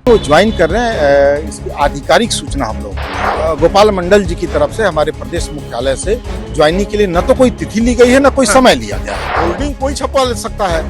वो ज्वाइन कर रहे हैं, इसकी आधिकारिक सूचना हम लोग गोपाल मंडल जी की तरफ से हमारे प्रदेश मुख्यालय से ज्वाइनिंग के लिए न तो कोई तिथि ली गई है न कोई समय लिया गया है। होर्डिंग कोई छपवा ले सकता है,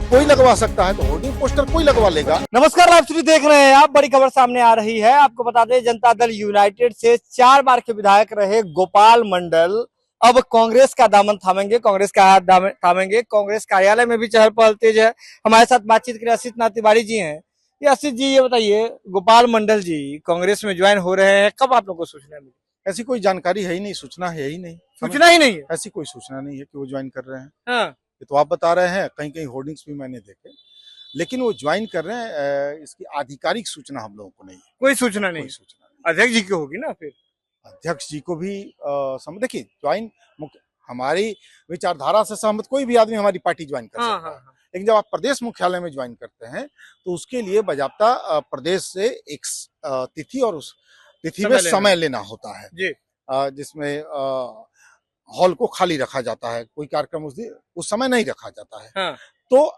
कोई लगवा सकता है, तो होर्डिंग पोस्टर कोई लगवा लेगा। नमस्कार, लाइव स्ट्रीट देख रहे हैं आप। बड़ी खबर सामने आ रही है। आपको बता दें, जनता दल यूनाइटेड से 4 बार के विधायक रहे गोपाल मंडल अब कांग्रेस का दामन थामेंगे, कांग्रेस का हाथ थामेंगे। कांग्रेस कार्यालय में भी चहल पहल तेज है। हमारे साथ बातचीत के लिए असित नाथ तिवारी जी हैं। ये असित जी, ये बताइए, गोपाल मंडल जी कांग्रेस में ज्वाइन हो रहे हैं, कब आप लोग को सूचना मिली? ऐसी कोई जानकारी है ही नहीं, सूचना है ही नहीं, सूचना ही नहीं है। ऐसी कोई सूचना नहीं है कि वो ज्वाइन कर रहे हैं। हाँ। ये तो आप बता रहे हैं, कहीं कहीं होर्डिंग्स भी मैंने देखे, लेकिन वो ज्वाइन कर रहे हैं, इसकी आधिकारिक सूचना हम लोगों को नहीं है। कोई सूचना नहीं। कोई सूचना नहीं। अध्यक्ष जी की होगी ना फिर? अध्यक्ष जी को भी देखिए, ज्वाइन हमारी विचारधारा से सहमत कोई भी आदमी हमारी पार्टी ज्वाइन कर सकता है। लेकिन जब आप प्रदेश मुख्यालय में ज्वाइन करते हैं तो उसके लिए बजाबता प्रदेश से एक तिथि और उस तिथि में समय लेना होता है जी। जिसमें हॉल को खाली रखा जाता है, कोई कार्यक्रम उस समय नहीं रखा जाता है। हाँ। तो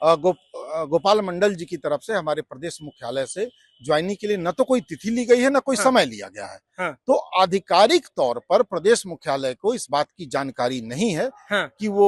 गोपाल मंडल जी की तरफ से हमारे प्रदेश मुख्यालय से ज्वाइनिंग के लिए न तो कोई तिथि ली गई है न कोई समय लिया गया है। हाँ। तो आधिकारिक तौर पर प्रदेश मुख्यालय को इस बात की जानकारी नहीं है। हाँ। कि वो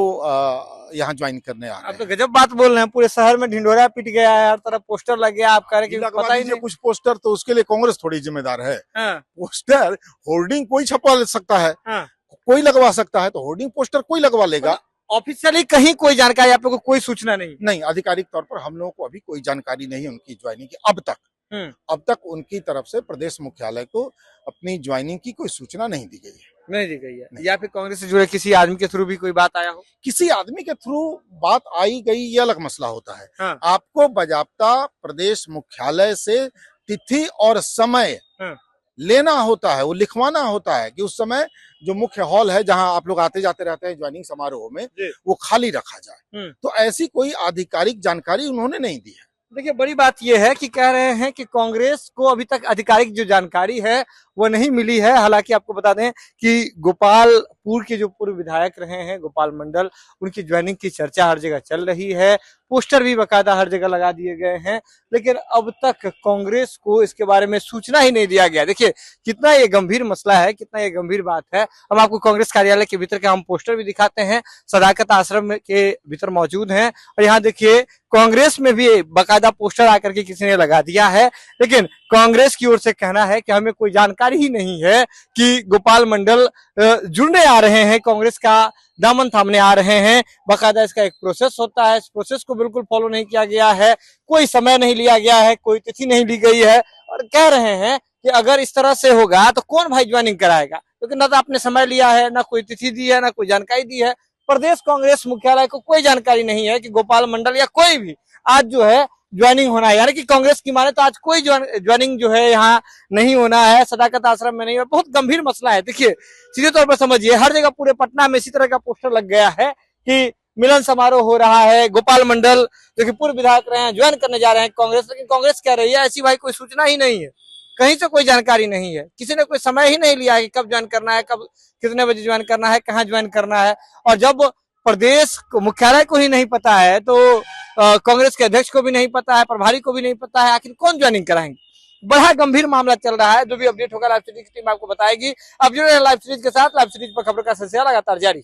यहाँ ज्वाइन करने आ रहे हैं। आप तो गजब बात बोल रहे हैं। पूरे शहर में ढिंढोरा पिट गया है, हर तरफ पोस्टर लग गया। आप कह रहे हैं कि पता ही नहीं कुछ पोस्टर, तो उसके लिए कांग्रेस थोड़ी जिम्मेदार है। हाँ। पोस्टर होर्डिंग कोई छपवा ले सकता है। हाँ। कोई लगवा सकता है, तो होर्डिंग पोस्टर कोई लगवा लेगा। ऑफिशियली कहीं कोई जानकारी आप लोगों को, कोई सूचना नहीं? आधिकारिक तौर पर हम लोगों को अभी कोई जानकारी नहीं है उनकी ज्वाइनिंग की। अब तक उनकी तरफ से प्रदेश मुख्यालय को अपनी ज्वाइनिंग की कोई सूचना नहीं दी गई है। या फिर कांग्रेस से जुड़े किसी आदमी के थ्रू भी कोई बात आया हो? किसी आदमी के थ्रू बात आई गई, ये अलग मसला होता है। हाँ। आपको बजाबता प्रदेश मुख्यालय से तिथि और समय लेना होता है, वो लिखवाना होता है कि उस समय जो मुख्य हॉल है जहां आप लोग आते जाते रहते हैं ज्वाइनिंग समारोह में, वो खाली रखा जाए। तो ऐसी कोई आधिकारिक जानकारी उन्होंने नहीं दी है। देखिए, बड़ी बात यह है कि कह रहे हैं कि कांग्रेस को अभी तक आधिकारिक जो जानकारी है वो नहीं मिली है। हालांकि आपको बता दें कि गोपालपुर के जो पूर्व विधायक रहे हैं गोपाल मंडल, उनकी ज्वाइनिंग की चर्चा हर जगह चल रही है। पोस्टर भी बाकायदा हर जगह लगा दिए गए हैं, लेकिन अब तक कांग्रेस को इसके बारे में सूचना ही नहीं दिया गया। देखिए कितना ये गंभीर मसला है, कितना ये गंभीर बात है। हम आपको कांग्रेस कार्यालय के भीतर के हम पोस्टर भी दिखाते हैं, सदाकत आश्रम के भीतर मौजूद हैं। और यहाँ देखिए, कांग्रेस में भी बाकायदा पोस्टर आकर के किसी ने लगा दिया है, लेकिन कांग्रेस की ओर से कहना है कि हमें कोई जानकारी ही नहीं है कि गोपाल मंडल जुड़ने आ रहे हैं, कांग्रेस का दामन थामने आ रहे हैं। बाकायदा इसका एक प्रोसेस होता है, इस प्रोसेस को बिल्कुल फॉलो नहीं किया गया है, कोई समय नहीं लिया गया है, कोई तिथि नहीं ली गई है। और कह रहे हैं कि अगर इस तरह से होगा तो कौन भाई ज्वाइनिंग कराएगा, क्योंकि ना तो आपने समय लिया है, ना कोई तिथि दी है, ना कोई जानकारी दी है। प्रदेश कांग्रेस मुख्यालय को कोई जानकारी नहीं है कि गोपाल मंडल या कोई भी आज जो है ज्वाइनिंग होना है। यानी कि कांग्रेस की माने तो आज कोई ज्वाइनिंग जो है यहाँ नहीं होना है, सदाकत आश्रम में नहीं। और बहुत गंभीर मसला है। देखिए, सीधे तौर पर समझिए, हर जगह पूरे पटना में इसी तरह का पोस्टर लग गया है कि मिलन समारोह हो रहा है, गोपाल मंडल जो कि पूर्व विधायक रहे हैं ज्वाइन करने जा रहे हैं कांग्रेस। लेकिन कांग्रेस कह रही है ऐसी भाई कोई सूचना ही नहीं है, कहीं से कोई जानकारी नहीं है, किसी ने कोई समय ही नहीं लिया है कि कब ज्वाइन करना है, कब कितने बजे ज्वाइन करना है, कहाँ ज्वाइन करना है। और जब प्रदेश मुख्यालय को ही नहीं पता है तो कांग्रेस के अध्यक्ष को भी नहीं पता है, प्रभारी को भी नहीं पता है, आखिर कौन ज्वाइनिंग कराएंगे। बड़ा गंभीर मामला चल रहा है। जो भी अपडेट होगा लाइव सीरीज की टीम आपको बताएगी। अब जुड़े हैं लाइव सीरीज के साथ। लाइव सीरीज पर खबरों का सिलसिला लगातार जारी।